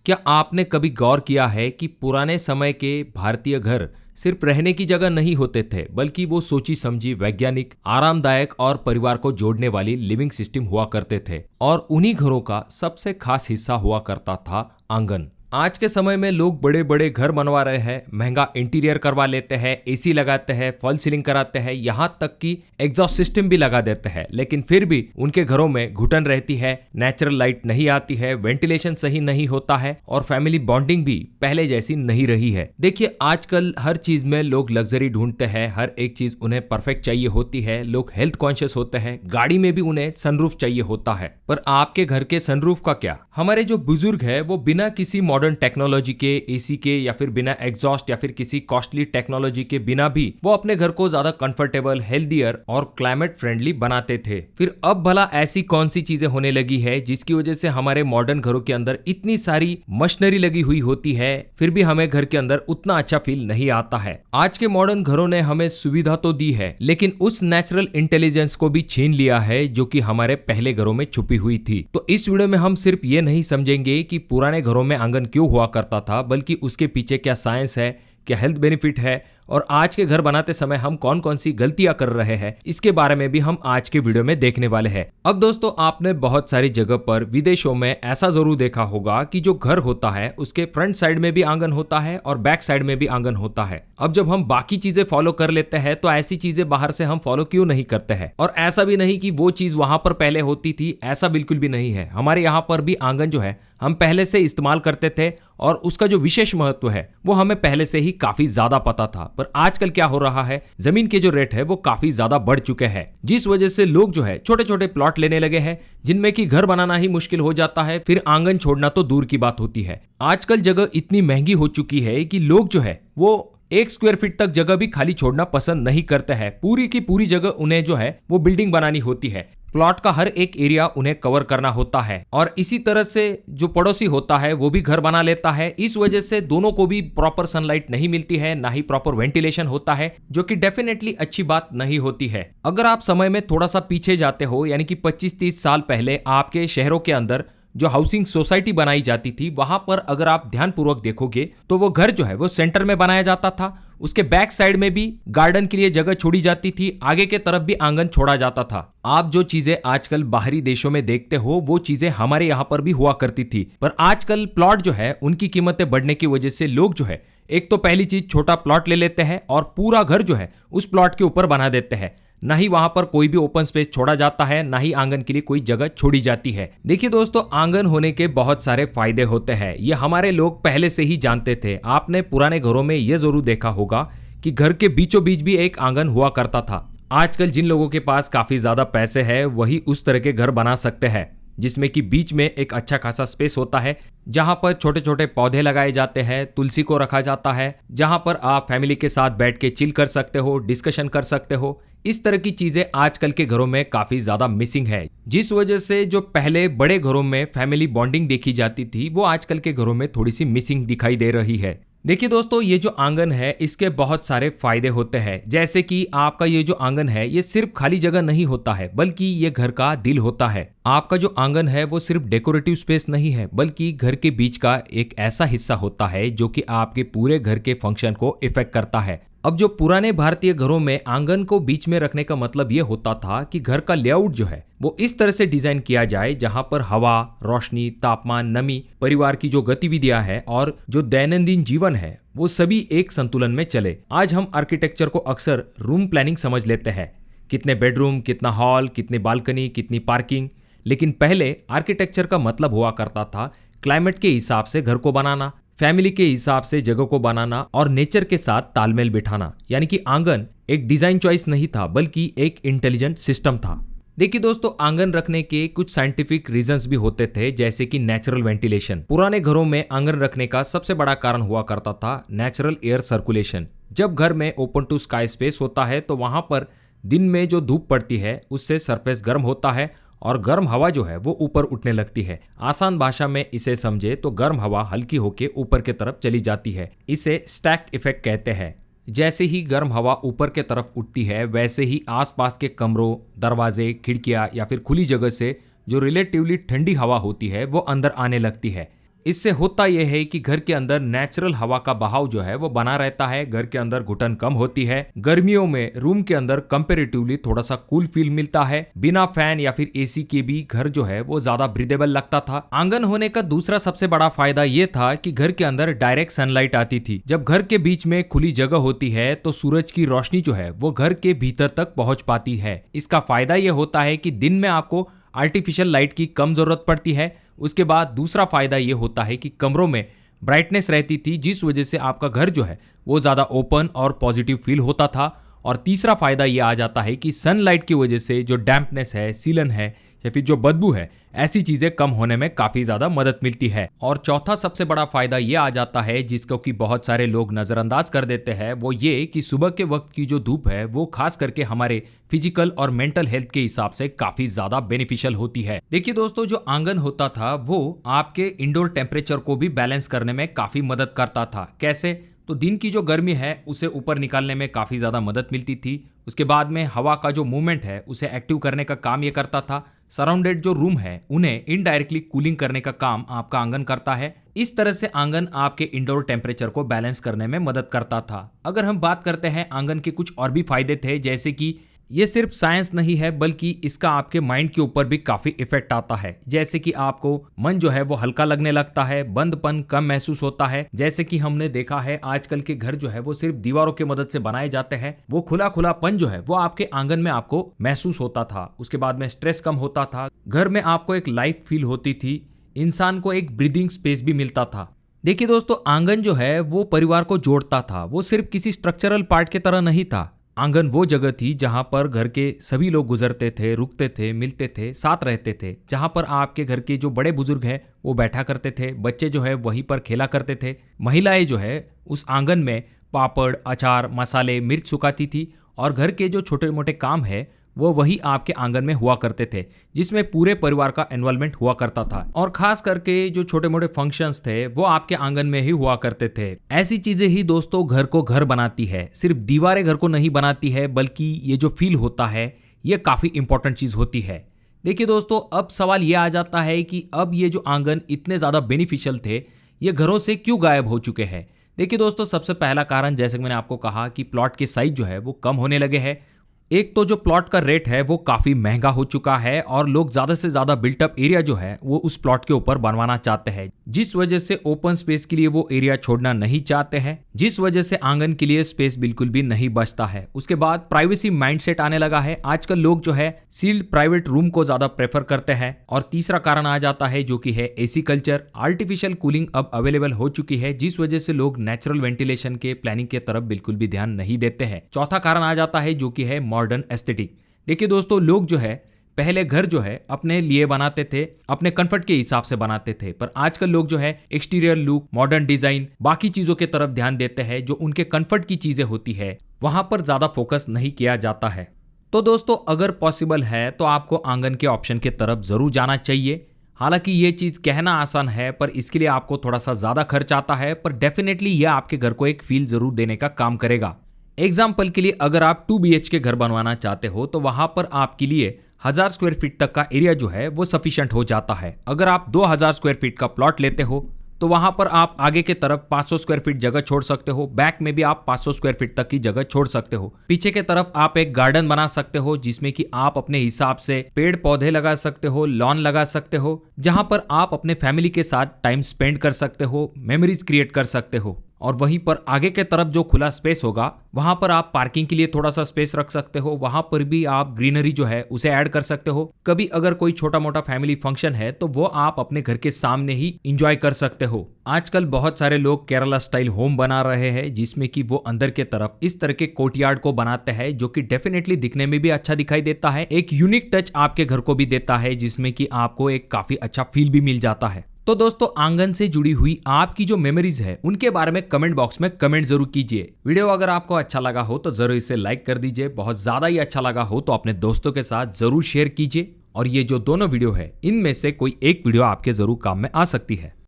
क्या आपने कभी गौर किया है कि पुराने समय के भारतीय घर सिर्फ रहने की जगह नहीं होते थे, बल्कि वो सोची समझी, वैज्ञानिक, आरामदायक और परिवार को जोड़ने वाली लिविंग सिस्टम हुआ करते थे। और उन्हीं घरों का सबसे खास हिस्सा हुआ करता था आंगन। आज के समय में लोग बड़े बड़े घर बनवा रहे हैं, महंगा इंटीरियर करवा लेते हैं, एसी लगाते हैं, फॉल सीलिंग कराते हैं, यहाँ तक कि एग्जॉस्ट सिस्टम भी लगा देते हैं। लेकिन फिर भी उनके घरों में घुटन रहती है, नेचुरल लाइट नहीं आती है, वेंटिलेशन सही नहीं होता है और फैमिली बॉन्डिंग भी पहले जैसी नहीं रही है। देखिए, आजकल हर चीज में लोग लग्जरी ढूंढते हैं, हर एक चीज उन्हें परफेक्ट चाहिए होती है। लोग हेल्थ कॉन्शियस होते हैं, गाड़ी में भी उन्हें सनरूफ चाहिए होता है। पर आपके घर के सनरूफ का क्या? हमारे जो बुजुर्ग है वो बिना किसी मॉडर्न टेक्नोलॉजी के, एसी के, या फिर बिना एग्जॉस्ट या फिर किसी कॉस्टली टेक्नोलॉजी के बिना भी वो अपने घर को ज्यादा कंफर्टेबल, हेल्दियर और क्लाइमेट फ्रेंडली बनाते थे। फिर अब भला ऐसी कौन सी चीजें होने लगी है जिसकी वजह से हमारे मॉडर्न घरों के अंदर इतनी सारी मशीनरी लगी हुई होती है, फिर भी हमें घर के अंदर उतना अच्छा फील नहीं आता है? आज के मॉडर्न घरों ने हमें सुविधा तो दी है, लेकिन उस नेचुरल इंटेलिजेंस को भी छीन लिया है जो कि हमारे पहले घरों में छुपी हुई थी। तो इस वीडियो में हम सिर्फ ये नहीं समझेंगे कि पुराने घरों में आंगन क्यों हुआ करता था, बल्कि उसके पीछे क्या साइंस है, क्या हेल्थ बेनिफिट है, और आज के घर बनाते समय हम कौन कौन सी गलतियां कर रहे हैं, इसके बारे में भी हम आज के वीडियो में देखने वाले हैं। अब दोस्तों, आपने बहुत सारी जगह पर विदेशों में ऐसा जरूर देखा होगा कि जो घर होता है उसके फ्रंट साइड में भी आंगन होता है और बैक साइड में भी आंगन होता है। अब जब हम बाकी चीजें फॉलो कर लेते हैं तो ऐसी चीजें बाहर से हम फॉलो क्यों नहीं करते हैं? और ऐसा भी नहीं कि वो चीज वहां पर पहले होती थी, ऐसा बिल्कुल भी नहीं है। हमारे यहाँ पर भी आंगन जो है हम पहले से इस्तेमाल करते थे और उसका जो विशेष महत्व है वो हमें पहले से ही काफी ज्यादा पता था। पर आजकल क्या हो रहा है, जमीन के जो रेट है वो काफी ज्यादा बढ़ चुके हैं, जिस वजह से लोग जो है छोटे छोटे प्लॉट लेने लगे हैं जिनमें कि घर बनाना ही मुश्किल हो जाता है, फिर आंगन छोड़ना तो दूर की बात होती है। आजकल जगह इतनी महंगी हो चुकी है कि लोग जो है वो 1 स्क्वायर फीट तक जगह भी खाली छोड़ना पसंद नहीं करते हैं। पूरी की पूरी जगह उन्हें जो है वो बिल्डिंग बनानी होती है, प्लॉट का हर एक एरिया उन्हें कवर करना होता है। और इसी तरह से जो पड़ोसी होता है वो भी घर बना लेता है। इस वजह से दोनों को भी प्रॉपर सनलाइट नहीं मिलती है, ना ही प्रॉपर वेंटिलेशन होता है, जो कि डेफिनेटली अच्छी बात नहीं होती है। अगर आप समय में थोड़ा सा पीछे जाते हो, यानी कि 25-30 साल पहले आपके शहरों के अंदर जो हाउसिंग सोसाइटी बनाई जाती थी, वहां पर अगर आप ध्यानपूर्वक देखोगे तो वो घर जो है वो सेंटर में बनाया जाता था, उसके बैक साइड में भी गार्डन के लिए जगह छोड़ी जाती थी, आगे के तरफ भी आंगन छोड़ा जाता था। आप जो चीजें आजकल बाहरी देशों में देखते हो वो चीजें हमारे यहाँ पर भी हुआ करती थी। पर आजकल प्लॉट जो है उनकी कीमतें बढ़ने की वजह से लोग जो है एक तो पहली चीज छोटा प्लॉट ले लेते हैं और पूरा घर जो है उस प्लॉट के ऊपर बना देते हैं। ना ही वहां पर कोई भी ओपन स्पेस छोड़ा जाता है, ना ही आंगन के लिए कोई जगह छोड़ी जाती है। देखिए दोस्तों, आंगन होने के बहुत सारे फायदे होते हैं, ये हमारे लोग पहले से ही जानते थे। आपने पुराने घरों में ये जरूर देखा होगा कि घर के बीचों बीच भी एक आंगन हुआ करता था। आजकल जिन लोगों के पास काफी ज्यादा पैसे है वही उस तरह के घर बना सकते हैं, जिसमें कि बीच में एक अच्छा खासा स्पेस होता है, जहां पर छोटे छोटे पौधे लगाए जाते हैं, तुलसी को रखा जाता है, जहां पर आप फैमिली के साथ बैठ के चिल कर सकते हो, डिस्कशन कर सकते हो। इस तरह की चीजें आजकल के घरों में काफी ज्यादा मिसिंग है, जिस वजह से जो पहले बड़े घरों में फैमिली बॉन्डिंग देखी जाती थी वो आजकल के घरों में थोड़ी सी मिसिंग दिखाई दे रही है। देखिए दोस्तों, ये जो आंगन है इसके बहुत सारे फायदे होते हैं। जैसे कि आपका ये जो आंगन है ये सिर्फ खाली जगह नहीं होता है, बल्कि ये घर का दिल होता है। आपका जो आंगन है वो सिर्फ डेकोरेटिव स्पेस नहीं है, बल्कि घर के बीच का एक ऐसा हिस्सा होता है जो कि आपके पूरे घर के फंक्शन को इफेक्ट करता है। अब जो पुराने भारतीय घरों में आंगन को बीच में रखने का मतलब ये होता था कि घर का लेआउट जो है वो इस तरह से डिजाइन किया जाए जहां पर हवा, रोशनी, तापमान, नमी, परिवार की जो गतिविधियां है और जो दैनंदिन जीवन है वो सभी एक संतुलन में चले। आज हम आर्किटेक्चर को अक्सर रूम प्लानिंग समझ लेते हैं, कितने बेडरूम, कितना हॉल, कितनी बालकनी, कितनी पार्किंग। लेकिन पहले आर्किटेक्चर का मतलब हुआ करता था क्लाइमेट के हिसाब से घर को बनाना, फैमिली के हिसाब से जगह को बनाना और नेचर के साथ तालमेल बिठाना। यानी कि आंगन एक डिजाइन चॉइस नहीं था, बल्कि एक इंटेलिजेंट सिस्टम था। देखिए दोस्तों, आंगन रखने के कुछ साइंटिफिक रीजंस भी होते थे, जैसे कि नेचुरल वेंटिलेशन। पुराने घरों में आंगन रखने का सबसे बड़ा कारण हुआ करता था नेचुरल एयर सर्कुलेशन। जब घर में ओपन टू स्काई स्पेस होता है तो वहां पर दिन में जो धूप पड़ती है उससे सरफेस गर्म होता है और गर्म हवा जो है वो ऊपर उठने लगती है। आसान भाषा में इसे समझे तो गर्म हवा हल्की होके ऊपर के तरफ चली जाती है। इसे स्टैक इफेक्ट कहते हैं। जैसे ही गर्म हवा ऊपर के तरफ उठती है वैसे ही आसपास के कमरों, दरवाजे, खिड़कियां या फिर खुली जगह से जो रिलेटिवली ठंडी हवा होती है वो अंदर आने लगती है। इससे होता यह है कि घर के अंदर नेचुरल हवा का बहाव जो है वो बना रहता है, घर के अंदर घुटन कम होती है। गर्मियों में रूम के अंदर कंपेरेटिवली थोड़ा सा कूल फील मिलता है। बिना फैन या फिर एसी के भी घर जो है वो ज्यादा ब्रीदेबल लगता था। आंगन होने का दूसरा सबसे बड़ा फायदा ये था कि घर के अंदर डायरेक्ट सनलाइट आती थी। जब घर के बीच में खुली जगह होती है तो सूरज की रोशनी जो है वो घर के भीतर तक पहुंच पाती है। इसका फायदा ये होता है कि दिन में आपको आर्टिफिशियल लाइट की कम जरूरत पड़ती है। उसके बाद दूसरा फायदा ये होता है कि कमरों में ब्राइटनेस रहती थी, जिस वजह से आपका घर जो है वो ज़्यादा ओपन और पॉजिटिव फील होता था। और तीसरा फायदा ये आ जाता है कि सनलाइट की वजह से जो डैम्पनेस है, सीलन है या फिर जो बदबू है, ऐसी चीजें कम होने में काफी ज्यादा मदद मिलती है। और चौथा सबसे बड़ा फायदा ये आ जाता है जिसको कि बहुत सारे लोग नजरअंदाज कर देते हैं, वो ये कि सुबह के वक्त की जो धूप है वो खास करके हमारे फिजिकल और मेंटल हेल्थ के हिसाब से काफी ज्यादा बेनिफिशियल होती है। देखिए दोस्तों, जो आंगन होता था वो आपके इंडोर टेम्परेचर को भी बैलेंस करने में काफी मदद करता था। कैसे? तो दिन की जो गर्मी है उसे ऊपर निकालने में काफी ज्यादा मदद मिलती थी। उसके बाद में हवा का जो मूवमेंट है उसे एक्टिव करने का काम ये करता था। सराउंडेड जो रूम है उन्हें इनडायरेक्टली कूलिंग करने का काम आपका आंगन करता है। इस तरह से आंगन आपके इंडोर टेम्परेचर को बैलेंस करने में मदद करता था। अगर हम बात करते हैं आंगन के कुछ और भी फायदे थे, जैसे कि ये सिर्फ साइंस नहीं है बल्कि इसका आपके माइंड के ऊपर भी काफी इफेक्ट आता है। जैसे कि आपको मन जो है वो हल्का लगने लगता है, बंदपन कम महसूस होता है। जैसे कि हमने देखा है आजकल के घर जो है वो सिर्फ दीवारों की मदद से बनाए जाते हैं, वो खुलापन जो है वो आपके आंगन में आपको महसूस होता था। उसके बाद में स्ट्रेस कम होता था, घर में आपको एक लाइफ फील होती थी, इंसान को एक ब्रीदिंग स्पेस भी मिलता था। देखिए दोस्तों, आंगन जो है वो परिवार को जोड़ता था, वो सिर्फ किसी स्ट्रक्चरल पार्ट की तरह नहीं था। आंगन वो जगह थी जहां पर घर के सभी लोग गुजरते थे, रुकते थे, मिलते थे, साथ रहते थे, जहां पर आपके घर के जो बड़े बुजुर्ग हैं वो बैठा करते थे, बच्चे जो है वहीं पर खेला करते थे, महिलाएं जो है उस आंगन में पापड़, अचार, मसाले, मिर्च सुखाती थी और घर के जो छोटे मोटे काम है वो वही आपके आंगन में हुआ करते थे, जिसमें पूरे परिवार का इन्वॉल्वमेंट हुआ करता था। और खास करके जो छोटे मोटे फंक्शंस थे वो आपके आंगन में ही हुआ करते थे। ऐसी चीजें ही दोस्तों घर को घर बनाती है, सिर्फ दीवारें घर को नहीं बनाती है, बल्कि ये जो फील होता है ये काफी इंपॉर्टेंट चीज होती है। देखिए दोस्तों, अब सवाल ये आ जाता है कि अब ये जो आंगन इतने ज्यादा बेनिफिशियल थे ये घरों से क्यों गायब हो चुके हैं। देखिए दोस्तों, सबसे पहला कारण जैसे मैंने आपको कहा कि प्लॉट के साइज जो है वो कम होने लगे हैं। एक तो जो प्लॉट का रेट है वो काफी महंगा हो चुका है और लोग ज्यादा से ज्यादा बिल्टअप एरिया जो है वो उस प्लॉट के ऊपर बनवाना चाहते हैं, जिस वजह से ओपन स्पेस के लिए वो एरिया छोड़ना नहीं चाहते हैं, जिस वजह से आंगन के लिए स्पेस बिल्कुल भी नहीं बचता है। उसके बाद प्राइवेसी माइंडसेट आने लगा है, आजकल लोग जो है सील्ड प्राइवेट रूम को ज्यादा प्रेफर करते हैं। और तीसरा कारण आ जाता है जो कि है एसी कल्चर। आर्टिफिशियल कूलिंग अब अवेलेबल हो चुकी है, जिस वजह से लोग नेचुरल वेंटिलेशन के प्लानिंग के तरफ बिल्कुल भी ध्यान नहीं देते हैं। चौथा कारण आ जाता है जो कि है मॉडर्न एस्थेटिक। देखिए दोस्तों, लोग जो है पहले घर जो है अपने लिए बनाते थे, अपने कंफर्ट के हिसाब से बनाते थे, पर आजकल लोग जो है एक्सटीरियर लुक, मॉडर्न डिजाइन, बाकी चीजों के तरफ ध्यान देते हैं। जो उनके कंफर्ट की चीजें होती है वहां पर ज्यादा फोकस नहीं किया जाता है। तो दोस्तों, अगर पॉसिबल है तो आपको आंगन के ऑप्शन की तरफ जरूर जाना चाहिए। हालांकि ये चीज कहना आसान है पर इसके लिए आपको थोड़ा सा ज्यादा खर्च आता है, पर डेफिनेटली यह आपके घर को एक फील जरूर देने का काम करेगा। एग्जाम्पल के लिए अगर आप 2 BHK घर बनवाना चाहते हो तो वहां पर आपके लिए 1000 स्क्वायर फीट तक का एरिया जो है वो सफिशिएंट हो जाता है। अगर आप 2000 स्क्वायर फीट का प्लॉट लेते हो तो वहां पर आप आगे के तरफ 500 स्क्वायर फीट जगह छोड़ सकते हो, बैक में भी आप 500 स्क्वायर फीट तक की जगह छोड़ सकते हो। पीछे के तरफ आप एक गार्डन बना सकते हो जिसमें कि आप अपने हिसाब से पेड़ पौधे लगा सकते हो, लॉन लगा सकते हो, जहां पर आप अपने फैमिली के साथ टाइम स्पेंड कर सकते हो, मेमोरीज क्रिएट कर सकते हो। और वहीं पर आगे के तरफ जो खुला स्पेस होगा वहां पर आप पार्किंग के लिए थोड़ा सा स्पेस रख सकते हो, वहां पर भी आप ग्रीनरी जो है उसे ऐड कर सकते हो। कभी अगर कोई छोटा मोटा फैमिली फंक्शन है तो वो आप अपने घर के सामने ही एंजॉय कर सकते हो। आजकल बहुत सारे लोग केरला स्टाइल होम बना रहे हैं जिसमें कि वो अंदर के तरफ इस तरह के कोर्टयार्ड को बनाते हैं, जो कि डेफिनेटली दिखने में भी अच्छा दिखाई देता है, एक यूनिक टच आपके घर को भी देता है, जिसमें कि आपको एक काफी अच्छा फील भी मिल जाता है। तो दोस्तों, आंगन से जुड़ी हुई आपकी जो मेमोरीज है उनके बारे में कमेंट बॉक्स में कमेंट जरूर कीजिए। वीडियो अगर आपको अच्छा लगा हो तो जरूर इसे लाइक कर दीजिए, बहुत ज्यादा ही अच्छा लगा हो तो अपने दोस्तों के साथ जरूर शेयर कीजिए। और ये जो दोनों वीडियो है इनमें से कोई एक वीडियो आपके जरूर काम में आ सकती है।